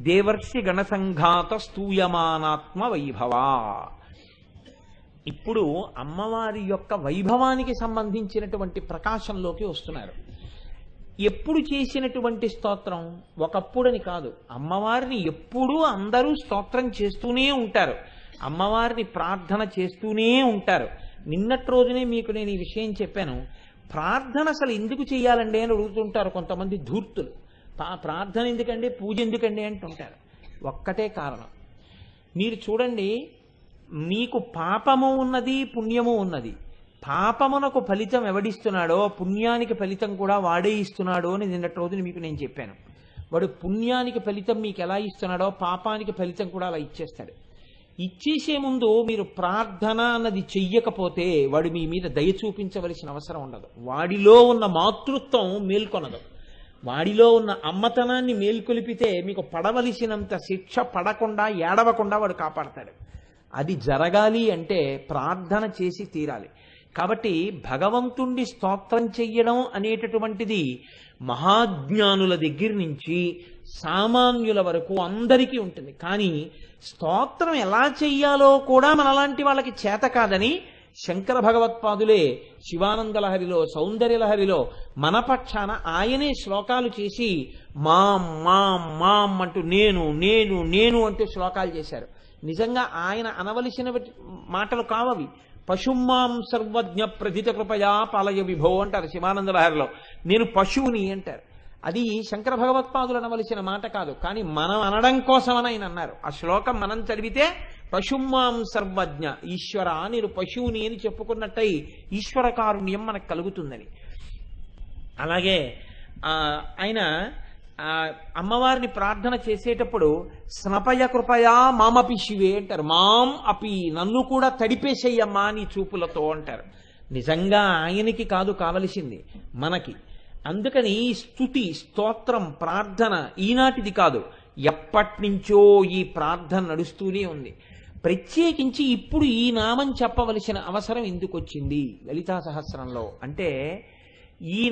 దేవర్షి గణసంఘాత స్తూయమానాత్మ వైభవ. ఇప్పుడు అమ్మవారి యొక్క వైభవానికి సంబంధించినటువంటి ప్రకాశంలోకి వస్తున్నారు. ఎప్పుడు చేసినటువంటి స్తోత్రం? ఒకప్పుడని కాదు, అమ్మవారిని ఎప్పుడూ అందరూ స్తోత్రం చేస్తూనే ఉంటారు, అమ్మవారిని ప్రార్థన చేస్తూనే ఉంటారు. నిన్నటి రోజునే మీకు నేను ఈ విషయం చెప్పాను. ప్రార్థన అసలు ఎందుకు చేయాలండి అని అడుగుతుంటారు కొంతమంది ధూర్తులు. ప్రార్థన ఎందుకండి, పూజ ఎందుకండి అంటుంటారు. ఒక్కటే కారణం. మీరు చూడండి, మీకు పాపము ఉన్నది, పుణ్యము ఉన్నది. పాపమునకు ఫలితం ఎవడిస్తున్నాడో పుణ్యానికి ఫలితం కూడా వాడే ఇస్తున్నాడు అని నిన్నటి రోజున మీకు నేను చెప్పాను. వాడు పుణ్యానికి ఫలితం మీకు ఎలా ఇస్తున్నాడో పాపానికి ఫలితం కూడా అలా ఇచ్చేస్తాడు. ఇచ్చేసే ముందు మీరు ప్రార్థన అన్నది చెయ్యకపోతే వాడు మీ మీద దయ చూపించవలసిన అవసరం ఉండదు. వాడిలో ఉన్న మాతృత్వం మేల్కొనదు. వాడిలో ఉన్న అమ్మతనాన్ని మేల్కొలిపితే మీకు పడవలసినంత శిక్ష పడకుండా ఏడవకుండా వాడు కాపాడతాడు. అది జరగాలి అంటే ప్రార్థన చేసి తీరాలి. కాబట్టి భగవంతుణ్ణి స్తోత్రం చెయ్యడం అనేటటువంటిది మహాజ్ఞానుల దగ్గర నుంచి సామాన్యుల వరకు అందరికీ ఉంటుంది. కానీ స్తోత్రం ఎలా చెయ్యాలో కూడా మనలాంటి వాళ్ళకి చేత కాదని శంకర భగవత్పాదులే శివానందలహరిలో, సౌందర్యలహరిలో మన పక్షాన ఆయనే శ్లోకాలు చేసి మాం మాం మాం అంటూ నేను నేను నేను అంటూ శ్లోకాలు చేశారు. నిజంగా ఆయన అనవలసిన మాటలు కావవి. పశుమాం సర్వజ్ఞ ప్రథిత కృపయా పాలయ విభో అంటారు శివానందలహరిలో. నేను పశువుని అంటారు. అది శంకర భగవత్పాదులు అనవలసిన మాట కాదు, కానీ మనం అనడం కోసమని ఆయన అన్నారు. ఆ శ్లోకం మనం చదివితే పశుమాం సర్వజ్ఞ, ఈశ్వర నేను పశువుని అని చెప్పుకున్నట్టయి ఈశ్వర కారుణ్యం మనకు కలుగుతుందని. అలాగే ఆయన అమ్మవారిని ప్రార్థన చేసేటప్పుడు స్నపయ కృపయా మామపి శివే అంటారు. మాం అపి, నన్ను కూడా తడిపేసేయమ్మా నీ చూపులతో అంటారు. నిజంగా ఆయనకి కాదు కావలసింది, మనకి. అందుకని స్తుతి, స్తోత్రం, ప్రార్థన ఈనాటిది కాదు, ఎప్పటినుంచో ఈ ప్రార్థన నడుస్తూనే ఉంది. ప్రత్యేకించి ఇప్పుడు ఈ నామం చెప్పవలసిన అవసరం ఎందుకు వచ్చింది లలితా సహస్రంలో అంటే, ఈ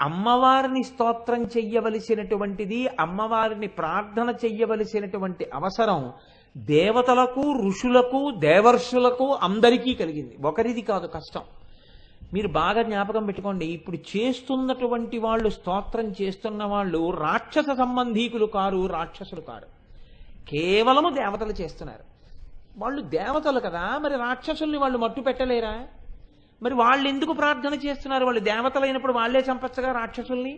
అమ్మవారిని స్తోత్రం చెయ్యవలసినటువంటిది, అమ్మవారిని ప్రార్థన చెయ్యవలసినటువంటి అవసరం దేవతలకు, ఋషులకు, దేవర్షులకు అందరికీ కలిగింది. ఒకరిది కాదు కష్టం. మీరు బాగా జ్ఞాపకం పెట్టుకోండి, ఇప్పుడు చేస్తున్నటువంటి వాళ్ళు, స్తోత్రం చేస్తున్న వాళ్ళు రాక్షస సంబంధీకులు కారు, రాక్షసులు కారు. కేవలము దేవతలు చేస్తున్నారు. వాళ్ళు దేవతలు కదా, మరి రాక్షసుల్ని వాళ్ళు మట్టు పెట్టలేరా? మరి వాళ్ళు ఎందుకు ప్రార్థన చేస్తున్నారు? వాళ్ళు దేవతలైనప్పుడు వాళ్లే చంపచ్చగా రాక్షసుల్ని.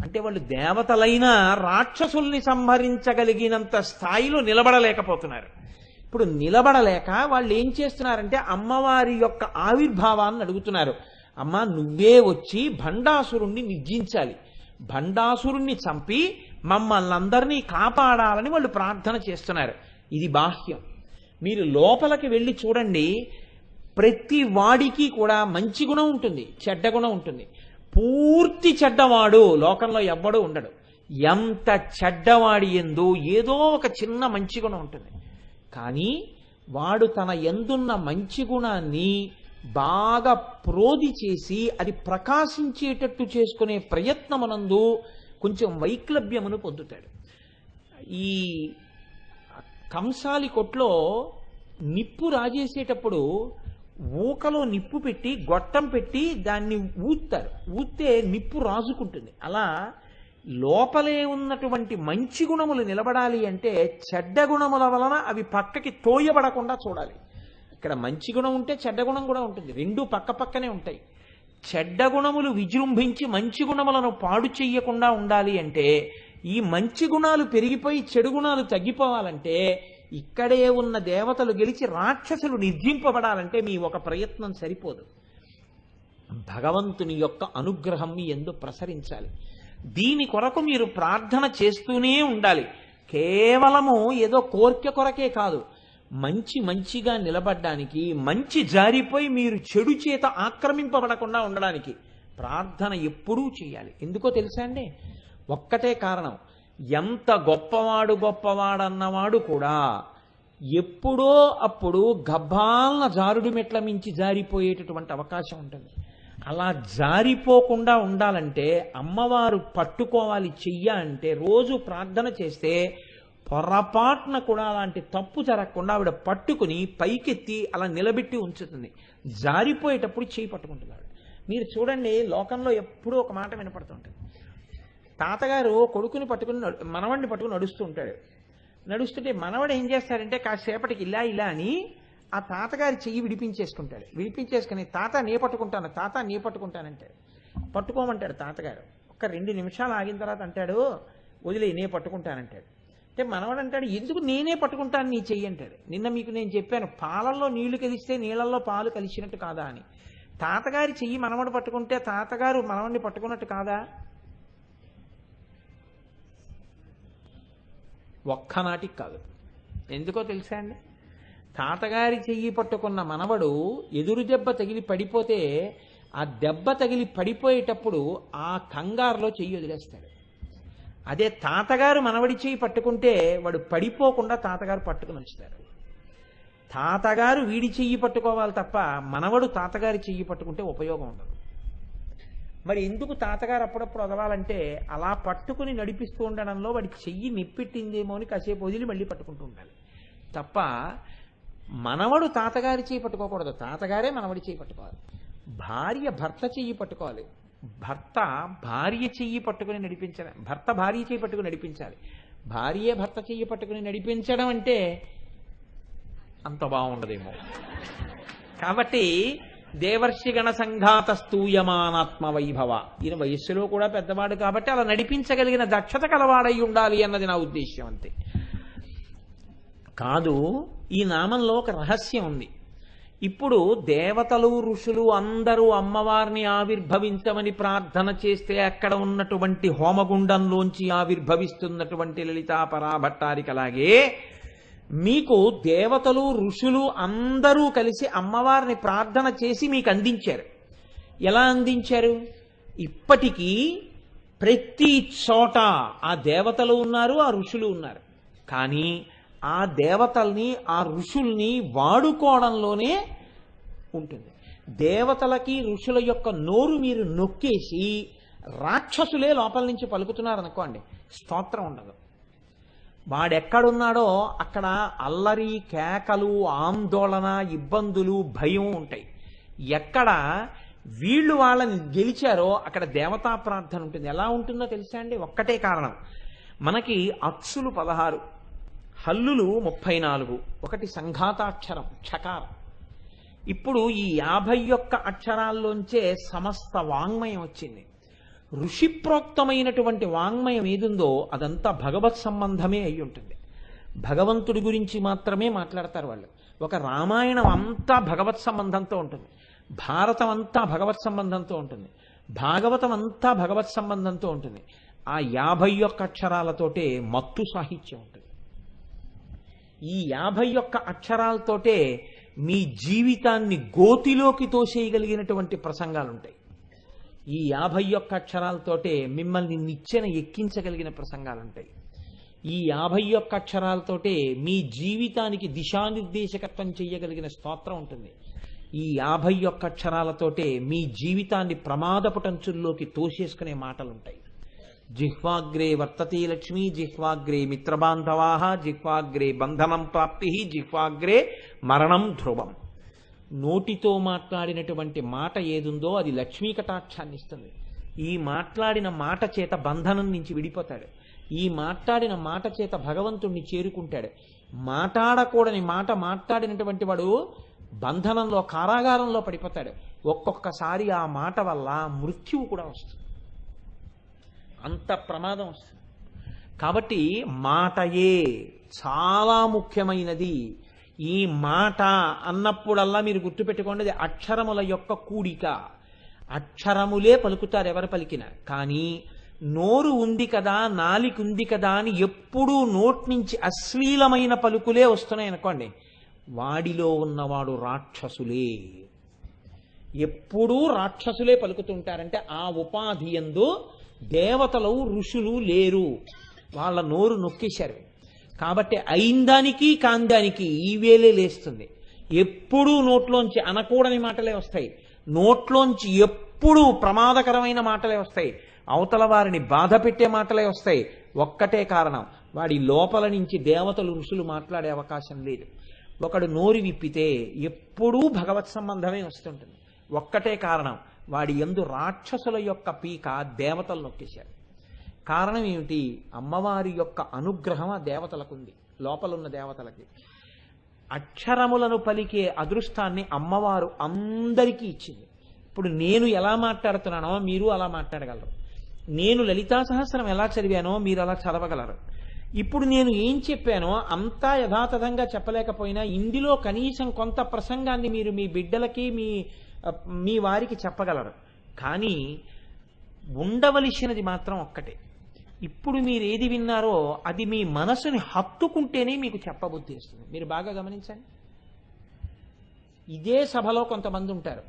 అంటే వాళ్ళు దేవతలైన రాక్షసుల్ని సంహరించగలిగినంత స్థాయిలో నిలబడలేకపోతున్నారు. ఇప్పుడు నిలబడలేక వాళ్ళు ఏం చేస్తున్నారంటే అమ్మవారి యొక్క ఆవిర్భావాన్ని అడుగుతున్నారు. అమ్మ నువ్వే వచ్చి భండాసురుణ్ణి నిర్జించాలి, భండాసురుణ్ణి చంపి మమ్మల్ని అందరినీ కాపాడాలని వాళ్ళు ప్రార్థన చేస్తున్నారు. ఇది బాహ్యం. మీరు లోపలికి వెళ్ళి చూడండి, ప్రతి వాడికి కూడా మంచి గుణం ఉంటుంది, చెడ్డ గుణం ఉంటుంది. పూర్తి చెడ్డవాడు లోకంలో ఎవ్వడూ ఉండడు. ఎంత చెడ్డవాడి యందు ఏదో ఒక చిన్న మంచి గుణం ఉంటుంది. కానీ వాడు తన యందున్న మంచి గుణాన్ని బాగా ప్రోధి చేసి అది ప్రకాశించేటట్టు చేసుకునే ప్రయత్నమునందు కొంచెం వైక్లభ్యమును పొందుతాడు. ఈ కంసాలి కొట్లో నిప్పు రాజేసేటప్పుడు ఊకలో నిప్పు పెట్టి గొట్టం పెట్టి దాన్ని ఊత్తారు. ఊస్తే నిప్పు రాజుకుంటుంది. అలా లోపలే ఉన్నటువంటి మంచి గుణములు నిలబడాలి అంటే చెడ్డ గుణముల వలన అవి పక్కకి తోయబడకుండా చూడాలి. ఇక్కడ మంచి గుణం ఉంటే చెడ్డ గుణం కూడా ఉంటుంది, రెండూ పక్క పక్కనే ఉంటాయి. చెడ్డ గుణములు విజృంభించి మంచి గుణములను పాడు చెయ్యకుండా ఉండాలి అంటే, ఈ మంచి గుణాలు పెరిగిపోయి చెడు గుణాలు తగ్గిపోవాలంటే, ఇక్కడే ఉన్న దేవతలు గెలిచి రాక్షసులు నిర్జింపబడాలంటే మీ ఒక ప్రయత్నం సరిపోదు. భగవంతుని యొక్క అనుగ్రహం మీ యందు ప్రసరించాలి. దీని కొరకు మీరు ప్రార్థన చేస్తూనే ఉండాలి. కేవలము ఏదో కోరిక కొరకే కాదు, మంచిగా నిలబడ్డానికి, మంచి జారిపోయి మీరు చెడు చేత ఆక్రమింపబడకుండా ఉండడానికి ప్రార్థన ఎప్పుడూ చేయాలి. ఎందుకో తెలుసా అండి? ఒక్కటే కారణం, ఎంత గొప్పవాడన్నవాడు కూడా ఎప్పుడో అప్పుడు గబ్బాలన జారుడు మెట్ల మించి జారిపోయేటటువంటి అవకాశం ఉంటుంది. అలా జారిపోకుండా ఉండాలంటే అమ్మవారు పట్టుకోవాలి, చెయ్య అంటే రోజు ప్రార్థన చేస్తే పొరపాటున కూడా అలాంటి తప్పు జరగకుండా ఆవిడ పట్టుకుని పైకెత్తి అలా నిలబెట్టి ఉంచుతుంది. జారిపోయేటప్పుడు చేయి పట్టుకుంటుంది ఆవిడ. మీరు చూడండి, లోకంలో ఎప్పుడూ ఒక మాట వినపడుతుంటుంది. తాతగారు కొడుకుని పట్టుకుని మనవడిని పట్టుకుని నడుస్తూ ఉంటాడు. నడుస్తుంటే మనవడు ఏం చేస్తాడంటే కాసేపటికి ఇలా ఇలా అని ఆ తాతగారి చెయ్యి విడిపించేసుకుంటాడు. విడిపించేసుకుని తాత నీ పట్టుకుంటానంటాడు. పట్టుకోమంటాడు తాతగారు. ఒక 2 నిమిషాలు ఆగిన తర్వాత అంటాడు, వదిలే నే పట్టుకుంటానంటాడు. అంటే మనవడు అంటాడు, ఎందుకు నేనే పట్టుకుంటాను నీ చెయ్యి అంటాడు. నిన్న మీకు నేను చెప్పాను, పాలల్లో నీళ్లు కలిస్తే నీళ్ళల్లో పాలు కలిసినట్టు కాదా అని. తాతగారి చెయ్యి మనవడు పట్టుకుంటే తాతగారు మనవడిని పట్టుకున్నట్టు కాదా? ఒక్కనాటికి కాదు. ఎందుకో తెలుసా అండి? తాతగారి చెయ్యి పట్టుకున్న మనవడు ఎదురు దెబ్బ తగిలి పడిపోతే ఆ దెబ్బ తగిలి పడిపోయేటప్పుడు ఆ కంగారులో చెయ్యి వదిలేస్తాడు. అదే తాతగారు మనవడి చెయ్యి పట్టుకుంటే వాడు పడిపోకుండా తాతగారు పట్టుకుని ఉంచుతారు. తాతగారు వీడి చెయ్యి పట్టుకోవాలి తప్ప మనవడు తాతగారి చెయ్యి పట్టుకుంటే ఉపయోగం ఉండదు. మరి ఎందుకు తాతగారు అప్పుడప్పుడు వదవాలంటే అలా పట్టుకుని నడిపిస్తూ ఉండడంలో వాడి చెయ్యి నిప్పెట్టిందేమో అని కాసేపు వదిలి మళ్ళీ పట్టుకుంటూ ఉండాలి తప్ప మనవడు తాతగారి చెయ్యి పట్టుకోకూడదు. తాతగారే మనవడి చెయ్యి పట్టుకోవాలి. భార్య భర్త చెయ్యి పట్టుకోవాలి. భర్త భార్య చెయ్యి పట్టుకుని నడిపించాలి. భర్త భార్య చెయ్యి పట్టుకుని నడిపించాలి. భార్య భర్త చెయ్యి పట్టుకుని నడిపించడం అంటే అంత బాగుండదేమో. కాబట్టి దేవర్షిగణ సంఘాత స్తూయమానాత్మ వైభవ, ఈయన వయస్సులో కూడా పెద్దవాడు కాబట్టి అలా నడిపించగలిగిన దక్షత కలవాడై ఉండాలి అన్నది నా ఉద్దేశ్యం అంతే. కాదు, ఈ నామంలో ఒక రహస్యం ఉంది. ఇప్పుడు దేవతలు ఋషులు అందరూ అమ్మవారిని ఆవిర్భవించమని ప్రార్థన చేస్తే అక్కడ ఉన్నటువంటి హోమగుండంలోంచి ఆవిర్భవిస్తున్నటువంటి లలితా పరాభట్టారికలాగే మీకు దేవతలు ఋషులు అందరూ కలిసి అమ్మవారిని ప్రార్థన చేసి మీకు అందించారు. ఎలా అందించారు? ఇప్పటికీ ప్రతి చోట ఆ దేవతలు ఉన్నారు, ఆ ఋషులు ఉన్నారు. కానీ ఆ దేవతల్ని ఆ ఋషుల్ని వాడుకోవడంలోనే ఉంటుంది. దేవతలకి ఋషుల యొక్క నోరు మీరు నొక్కేసి రాక్షసులే లోపల నుంచి పలుకుతున్నారనుకోండి, స్తోత్రం ఉండదు. వాడెక్కడున్నాడో అక్కడ అల్లరి, కేకలు, ఆందోళన, ఇబ్బందులు, భయం ఉంటాయి. ఎక్కడ వీళ్ళు వాళ్ళని గెలిచారో అక్కడ దేవతా ప్రార్థన ఉంటుంది. ఎలా ఉంటుందో తెలుసా అండి? ఒక్కటే కారణం. మనకి అచ్చులు 16, హల్లులు 34, ఒకటి సంఘాతాక్షరం ఛకారం. ఇప్పుడు ఈ 51 అక్షరాల్లోంచే సమస్త వాంగ్మయం వచ్చింది. ఋషిప్రోక్తమైనటువంటి వాంగ్మయం ఏదుందో అదంతా భగవత్ సంబంధమే అయి ఉంటుంది. భగవంతుడి గురించి మాత్రమే మాట్లాడతారు వాళ్ళు. ఒక రామాయణం అంతా భగవత్ సంబంధంతో ఉంటుంది, భారతం అంతా భగవత్ సంబంధంతో ఉంటుంది, భాగవతం అంతా భగవత్ సంబంధంతో ఉంటుంది. ఆ 51 అక్షరాలతోటే మత్తు సాహిత్యం ఉంటుంది. ఈ 51 అక్షరాలతోటే మీ జీవితాన్ని గోతిలోకి తోసేయగలిగినటువంటి ప్రసంగాలుంటాయి. ఈ 51 అక్షరాలతోటే మిమ్మల్ని నిచ్చెన ఎక్కించగలిగిన ప్రసంగాలుంటాయి. ఈ 51 అక్షరాలతోటే మీ జీవితానికి దిశానిర్దేశకత్వం చేయగలిగిన స్తోత్రం ఉంటుంది. ఈ 51 అక్షరాలతోటే మీ జీవితాన్ని ప్రమాదపుటంచుల్లోకి తోసేసుకునే మాటలుంటాయి. జిహ్వాగ్రే వర్తతే లక్ష్మి, జిహ్వాగ్రే మిత్రబాంధవాః, జిహ్వాగ్రే బంధనం ప్రాప్తి, జిహ్వాగ్రే మరణం ధ్రువం. నోటితో మాట్లాడినటువంటి మాట ఏదుందో అది లక్ష్మీ కటాక్షాన్ని ఇస్తుంది. ఈ మాట్లాడిన మాట చేత బంధనం నుంచి విడిపోతాడు. ఈ మాట్లాడిన మాట చేత భగవంతుణ్ణి చేరుకుంటాడు. మాట్లాడకూడని మాట మాట్లాడినటువంటి వాడు బంధనంలో, కారాగారంలో పడిపోతాడు. ఒక్కొక్కసారి ఆ మాట వల్ల మృత్యువు కూడా వస్తుంది. అంత ప్రమాదం వస్తుంది. కాబట్టి మాటయే చాలా ముఖ్యమైనది. ఈ మాట అన్నప్పుడల్లా మీరు గుర్తుపెట్టుకోండి, అది అక్షరముల యొక్క కూడిక. అక్షరములే పలుకుతారు ఎవరు పలికినా. కానీ నోరు ఉంది కదా, నాలిక ఉంది కదా అని ఎప్పుడూ నోటి నుంచి అశ్లీలమైన పలుకులే వస్తున్నాయి అనుకోండి, వాడిలో ఉన్నవాడు రాక్షసులే. ఎప్పుడూ రాక్షసులే పలుకుతుంటారంటే ఆ ఉపాధి యందు దేవతలు ఋషులు లేరు, వాళ్ళ నోరు నొక్కేశారు. కాబట్టి అయిందానికి కాందానికి ఈ వేలే లేస్తుంది. ఎప్పుడూ నోట్లోంచి అనకూడని మాటలే వస్తాయి. నోట్లోంచి ఎప్పుడూ ప్రమాదకరమైన మాటలే వస్తాయి. అవతల వారిని బాధ పెట్టే మాటలే వస్తాయి. ఒక్కటే కారణం, వాడి లోపల నుంచి దేవతలు ఋషులు మాట్లాడే అవకాశం లేదు. ఒకడు నోరు విప్పితే ఎప్పుడూ భగవత్ సంబంధమే వస్తుంటుంది. ఒక్కటే కారణం, వాడి యందు రాక్షసుల యొక్క పీక దేవతలు నొక్కేశారు. కారణం ఏమిటి? అమ్మవారి యొక్క అనుగ్రహం ఆ దేవతలకుంది, లోపలున్న దేవతలకి. అక్షరములను పలికే అదృష్టాన్ని అమ్మవారు అందరికీ ఇచ్చింది. ఇప్పుడు నేను ఎలా మాట్లాడుతున్నానో మీరు అలా మాట్లాడగలరు. నేను లలితా సహస్రం ఎలా చదివానో మీరు అలా చదవగలరు. ఇప్పుడు నేను ఏం చెప్పానో అంతా యథాతథంగా చెప్పలేకపోయినా ఇందులో కనీసం కొంత ప్రసంగాన్ని మీరు మీ బిడ్డలకి మీ వారికి చెప్పగలరు. కానీ ఉండవలసినది మాత్రం ఒక్కటే. ఇప్పుడు మీరు ఏది విన్నారో అది మీ మనసుని హత్తుకుంటేనే మీకు చెప్పబుద్ధి వస్తుంది. మీరు బాగా గమనించండి. ఇదే సభలో కొంతమంది ఉంటారు.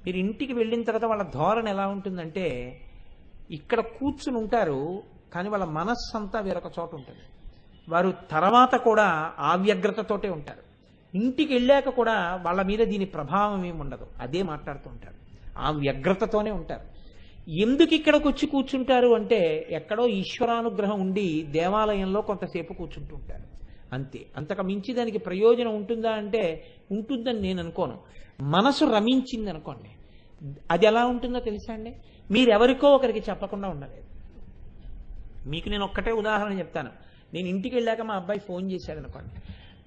మీరు ఇంటికి వెళ్ళిన తర్వాత వాళ్ళ ధోరణి ఎలా ఉంటుందంటే, ఇక్కడ కూర్చుని ఉంటారు కానీ వాళ్ళ మనస్సు అంతా వేరొక చోట ఉంటుంది. వారు తర్వాత కూడా ఆ వ్యగ్రతతోటే ఉంటారు. ఇంటికి వెళ్ళాక కూడా వాళ్ళ మీద దీని ప్రభావం ఏమి ఉండదు, అదే మాట్లాడుతూ ఉంటారు, ఆ వ్యగ్రతతోనే ఉంటారు. ఎందుకు ఇక్కడికి వచ్చి కూర్చుంటారు అంటే, ఎక్కడో ఈశ్వరానుగ్రహం ఉండి దేవాలయంలో కొంతసేపు కూర్చుంటూ ఉంటారు అంతే. అంతకు మించి దానికి ప్రయోజనం ఉంటుందా అంటే ఉంటుందని నేను అనుకోను. మనసు రమించింది అనుకోండి, అది ఎలా ఉంటుందో తెలుసా అండి? మీరెవరికో ఒకరికి చెప్పకుండా ఉండలేదు. మీకు నేను ఒక్కటే ఉదాహరణ చెప్తాను. నేను ఇంటికి వెళ్ళాక మా అబ్బాయి ఫోన్ చేశాడు అనుకోండి,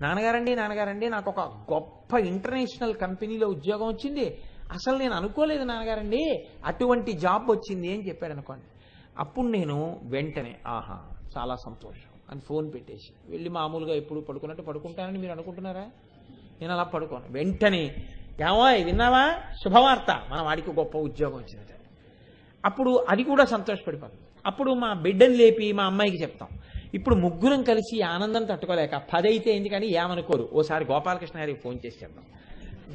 నాన్నగారండి నాకు ఒక గొప్ప ఇంటర్నేషనల్ కంపెనీలో ఉద్యోగం వచ్చింది, అసలు నేను అనుకోలేదు నాన్నగారండి, అటువంటి జాబ్ వచ్చింది అని చెప్పాడు అనుకోండి. అప్పుడు నేను వెంటనే ఆహా చాలా సంతోషం అని ఫోన్ పెట్టేసి వెళ్ళి మామూలుగా ఎప్పుడు పడుకున్నట్టు పడుకుంటానని మీరు అనుకుంటున్నారా? నేను అలా పడుకోను. వెంటనే ఏమో విన్నావా శుభవార్త, మన వాడికి గొప్ప ఉద్యోగం వచ్చింది. అప్పుడు అది కూడా సంతోషపడిపోతుంది. అప్పుడు మా బిడ్డను లేపి మా అమ్మాయికి చెప్తాం. ఇప్పుడు ముగ్గురం కలిసి ఆనందం తట్టుకోలేక 10 అయితే ఏంది కానీ ఏమనుకోరు, ఓసారి గోపాలకృష్ణ గారికి ఫోన్ చేసి చెప్తాం.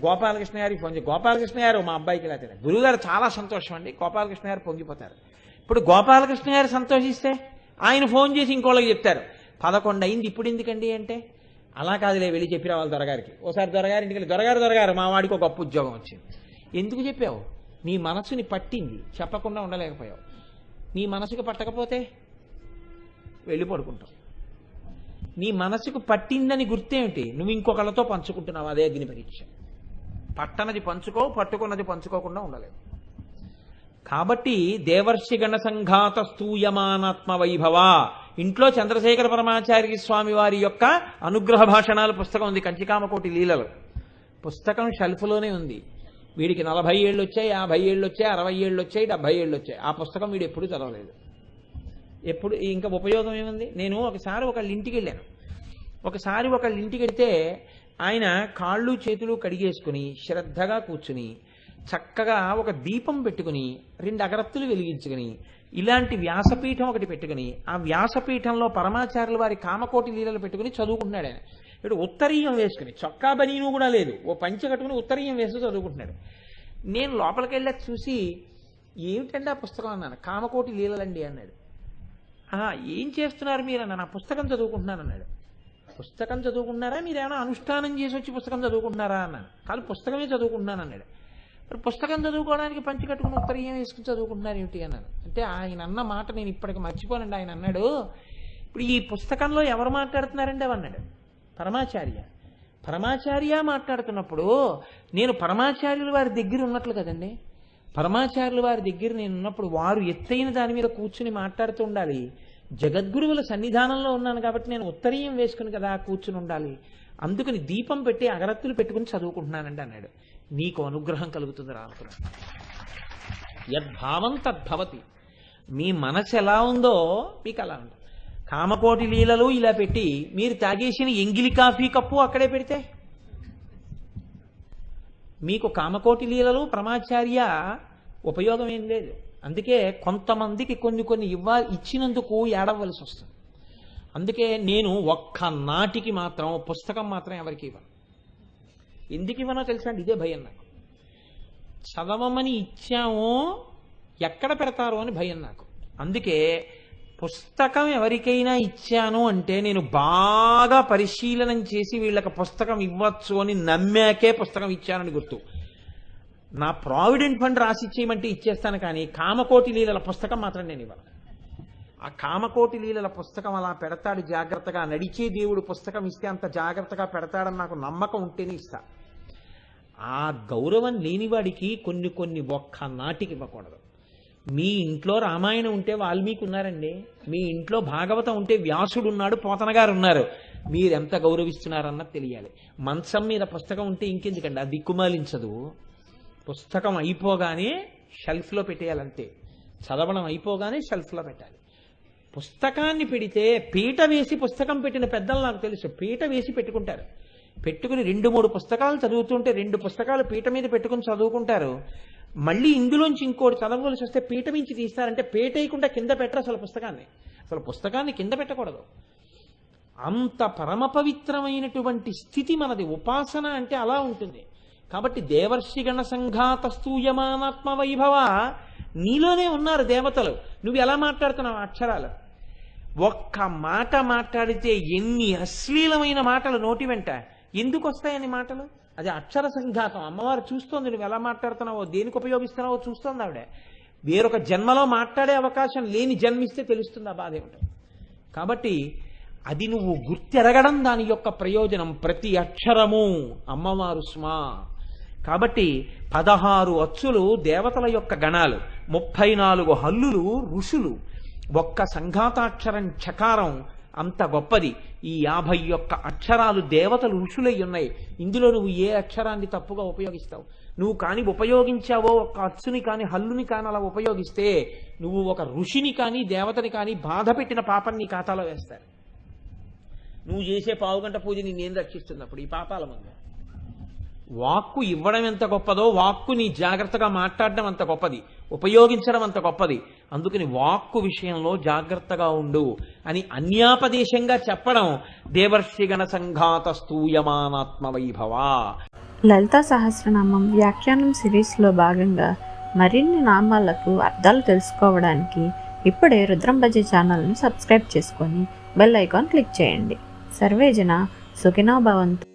గోపాలకృష్ణ గారికి ఫోన్ చేసి, గోపాలకృష్ణ గారు మా అబ్బాయికి ఇలా తెలియదు, గురుగారు చాలా సంతోషం అండి, గోపాలకృష్ణ గారు పొంగిపోతారు. ఇప్పుడు గోపాలకృష్ణ గారు సంతోషిస్తే ఆయన ఫోన్ చేసి ఇంకోళ్ళకి చెప్తారు, 11 అయింది ఇప్పుడు ఎందుకండి అంటే, అలా కాదులే వెళ్ళి చెప్పి రావాలి దొరగారికి. ఓసారి దొరగారి ఇంటికి వెళ్ళి, దొరగారు మా వాడికి ఒక గొప్ప ఉద్యోగం వచ్చింది. ఎందుకు చెప్పావు? నీ మనసుని పట్టింది, చెప్పకుండా ఉండలేకపోయావు. నీ మనసుకు పట్టకపోతే వెళ్ళి పడుకుంటావు. నీ మనసుకు పట్టిందని గుర్తేమిటి? నువ్వు ఇంకొకళ్ళతో పంచుకుంటున్నావు, అదే అగ్ని పరీక్ష. పట్టనది పంచుకో, పట్టుకున్నది పంచుకోకుండా ఉండలేవు. కాబట్టి దేవర్షి గణ సంఘాత స్తూయమానాత్మ వైభవ, ఇంట్లో చంద్రశేఖర పరమాచార్య స్వామి వారి యొక్క అనుగ్రహ భాషణాలు పుస్తకం ఉంది, కంచికామకోటి లీలలు పుస్తకం షెల్ఫ్లోనే ఉంది. వీడికి 40 ఏళ్ళు వచ్చాయి, 50 ఏళ్ళు వచ్చాయి, 60 ఏళ్ళు వచ్చాయి, 70 ఏళ్ళు వచ్చాయి. ఆ పుస్తకం వీడు ఎప్పుడు చదవలేదు. ఎప్పుడు ఇంకా ఉపయోగం ఏముంది? నేను ఒకసారి ఒకళ్ళ ఇంటికి వెడితే ఆయన కాళ్ళు చేతులు కడిగేసుకుని శ్రద్ధగా కూర్చుని చక్కగా ఒక దీపం పెట్టుకుని 2 అగరత్తులు వెలిగించుకుని ఇలాంటి వ్యాసపీఠం ఒకటి పెట్టుకుని ఆ వ్యాసపీఠంలో పరమాచార్యుల వారి కామకోటి లీలలు పెట్టుకుని చదువుకుంటున్నాడు. ఆయన ఇప్పుడు ఉత్తరీయం వేసుకుని, చొక్కా బనీను కూడా లేదు, ఓ పంచె కట్టుకుని ఉత్తరీయం వేసుకుని చదువుకుంటున్నాడు. నేను లోపలికి వెళ్ళా చూసి, ఏమిటండి ఆ పుస్తకం అన్నాను. కామకోటి లీలలండి అన్నాడు. ఏం చేస్తున్నారు మీరు అన్నాను. ఆ పుస్తకం చదువుకుంటున్నాను అన్నాడు. పుస్తకం చదువుకుంటున్నారా, మీరు ఏమైనా అనుష్ఠానం చేసి వచ్చి పుస్తకం చదువుకుంటున్నారా అన్నాను. కాదు పుస్తకమే చదువుకుంటున్నాను అన్నాడు. మరి పుస్తకం చదువుకోవడానికి పంచి కట్టుకుని ఉత్తరీయం వేసుకుని చదువుకుంటున్నారు ఏమిటి అన్నాను. అంటే ఆయన అన్న మాట నేను ఇప్పటికి మర్చిపోనండి. ఆయన అన్నాడు, ఇప్పుడు ఈ పుస్తకంలో ఎవరు మాట్లాడుతున్నారండి అవన్నాడు. పరమాచార్య మాట్లాడుతున్నప్పుడు నేను పరమాచార్యుల వారి దగ్గర ఉన్నట్లు కదండి. పరమాచార్యుల వారి దగ్గర నేను ఉన్నప్పుడు వారు ఎత్తైన దాని మీద కూర్చుని మాట్లాడుతూ ఉండాలి. జగద్గురువుల సన్నిధానంలో ఉన్నాను కాబట్టి నేను ఉత్తరీయం వేసుకుని కదా కూర్చుని ఉండాలి. అందుకని దీపం పెట్టి అగరత్తులు పెట్టుకుని చదువుకుంటున్నానండి అన్నాడు. నీకు అనుగ్రహం కలుగుతుంది రా అనుకున్నాను. యద్భావం తద్భవతి. మీ మనసు ఎలా ఉందో మీకు అలా ఉంటుంది. కామకోటి లీలలు ఇలా పెట్టి మీరు తాగేసిన ఎంగిలి కాఫీ కప్పు అక్కడే పెడితే మీకు కామకోటి లీలలు పరమాచార్య ఉపయోగం ఏం లేదు. అందుకే కొంతమందికి కొన్ని ఇచ్చినందుకు ఏడవలసి వస్తుంది. అందుకే నేను ఒక్కనాటికి మాత్రం పుస్తకం మాత్రం ఎవరికి ఇవ్వను. ఎందుకు ఇవ్వనో తెలుసా అండి? ఇదే భయం నాకు. చదవమని ఇచ్చామో ఎక్కడ పెడతారో అని భయం నాకు. అందుకే పుస్తకం ఎవరికైనా ఇచ్చాను అంటే నేను బాగా పరిశీలనం చేసి వీళ్ళకి పుస్తకం ఇవ్వచ్చు అని నమ్మాకే పుస్తకం ఇచ్చానని గుర్తు. నా ప్రావిడెంట్ ఫండ్ రాసి ఇచ్చేయమంటే ఇచ్చేస్తాను, కానీ కామకోటి లీలల పుస్తకం మాత్రం నేను ఇవ్వను. ఆ కామకోటి లీలల పుస్తకం అలా పెడతాడు జాగ్రత్తగా. నడిచే దేవుడు పుస్తకం ఇస్తే అంత జాగ్రత్తగా పెడతాడని నాకు నమ్మకం ఉంటేనే ఇస్తా. ఆ గౌరవం లేనివాడికి కొన్ని ఒక్క నాటికి ఇవ్వకూడదు. మీ ఇంట్లో రామాయణం ఉంటే వాల్మీకి ఉన్నారండి, మీ ఇంట్లో భాగవతం ఉంటే వ్యాసుడు ఉన్నాడు, పోతన గారు ఉన్నారు. మీరెంత గౌరవిస్తున్నారన్నది తెలియాలి. మంచం మీద పుస్తకం ఉంటే ఇంకెందుకండి, అది దిక్కుమాలించదు. పుస్తకం అయిపోగానే షెల్ఫ్లో పెట్టేయాలంతే. చదవడం అయిపోగానే షెల్ఫ్లో పెట్టాలి. పుస్తకాన్ని పెడితే పీట వేసి పుస్తకం పెట్టిన పెద్దలు నాకు తెలుసు. పీట వేసి పెట్టుకుంటారు, పెట్టుకుని 2-3 పుస్తకాలు చదువుతుంటే 2 పుస్తకాలు పీట మీద పెట్టుకుని చదువుకుంటారు. మళ్ళీ ఇందులోంచి ఇంకోటి చదవవలసి వస్తే పీట మించి తీస్తారంటే పీట వేయకుండా కింద పెట్టరు అసలు పుస్తకాన్ని కింద పెట్టకూడదు. అంత పరమ పవిత్రమైనటువంటి స్థితి మనది. ఉపాసన అంటే అలా ఉంటుంది. కాబట్టి దేవర్షిగణ సంఘాత స్తూయమానాత్మ వైభవ, నీలోనే ఉన్నారు దేవతలు. నువ్వు ఎలా మాట్లాడుతున్నావు అక్షరాలు? ఒక్క మాట మాట్లాడితే ఎన్ని అశ్లీలమైన మాటలు నోటి వెంట ఎందుకు వస్తాయని మాటలు. అది అక్షర సంఘాతం. అమ్మవారు చూస్తోంది నువ్వు ఎలా మాట్లాడుతున్నావో, దేనికి ఉపయోగిస్తున్నావో చూస్తోంది ఆవిడ. వేరొక జన్మలో మాట్లాడే అవకాశం లేని జన్మిస్తే తెలుస్తుంది ఆ బాధ ఏమిటో. కాబట్టి అది నువ్వు గుర్తెరగడం దాని యొక్క ప్రయోజనం. ప్రతి అక్షరము అమ్మవారు స్మా. కాబట్టి 16 అచ్చులు దేవతల యొక్క గణాలు, 34 హల్లులు ఋషులు, ఒక్క సంఘాతాక్షరం చకారం అంత గొప్పది. ఈ 51 అక్షరాలు దేవతలు ఋషులై ఉన్నాయి. ఇందులో నువ్వు ఏ అక్షరాన్ని తప్పుగా ఉపయోగిస్తావు? నువ్వు కానీ ఉపయోగించావో ఒక్క అచ్చుని కానీ హల్లుని కానీ అలా ఉపయోగిస్తే నువ్వు ఒక ఋషిని కానీ దేవతని కానీ బాధ పెట్టిన పాపం నీ ఖాతాలో వేస్తారు. నువ్వు చేసే పావుగంట పూజ నేను రక్షిస్తున్నప్పుడు ఈ పాపాల ముందు. వాక్కు ఇవ్వడం ఎంత గొప్పదో వాక్కుని జాగ్రత్తగా మాట్లాడడం అంత గొప్పది, ఉపయోగించడం అంత గొప్పది. అందుకని వాక్కు విషయంలో జాగ్రత్తగా ఉండు అని అన్యాపదేశంగా చెప్పడం దేవర్షిగణ సంఘాత స్తూయమానాత్మ వైభవ. లలితా సహస్రనామం వ్యాఖ్యానం సిరీస్లో భాగంగా మరిన్ని నామాలకు అర్థాలు తెలుసుకోవడానికి ఇప్పుడే రుద్రంబజీ ఛానల్ను సబ్స్క్రైబ్ చేసుకొని బెల్ ఐకాన్ క్లిక్ చేయండి. సర్వేజన సుఖినో భవంతు.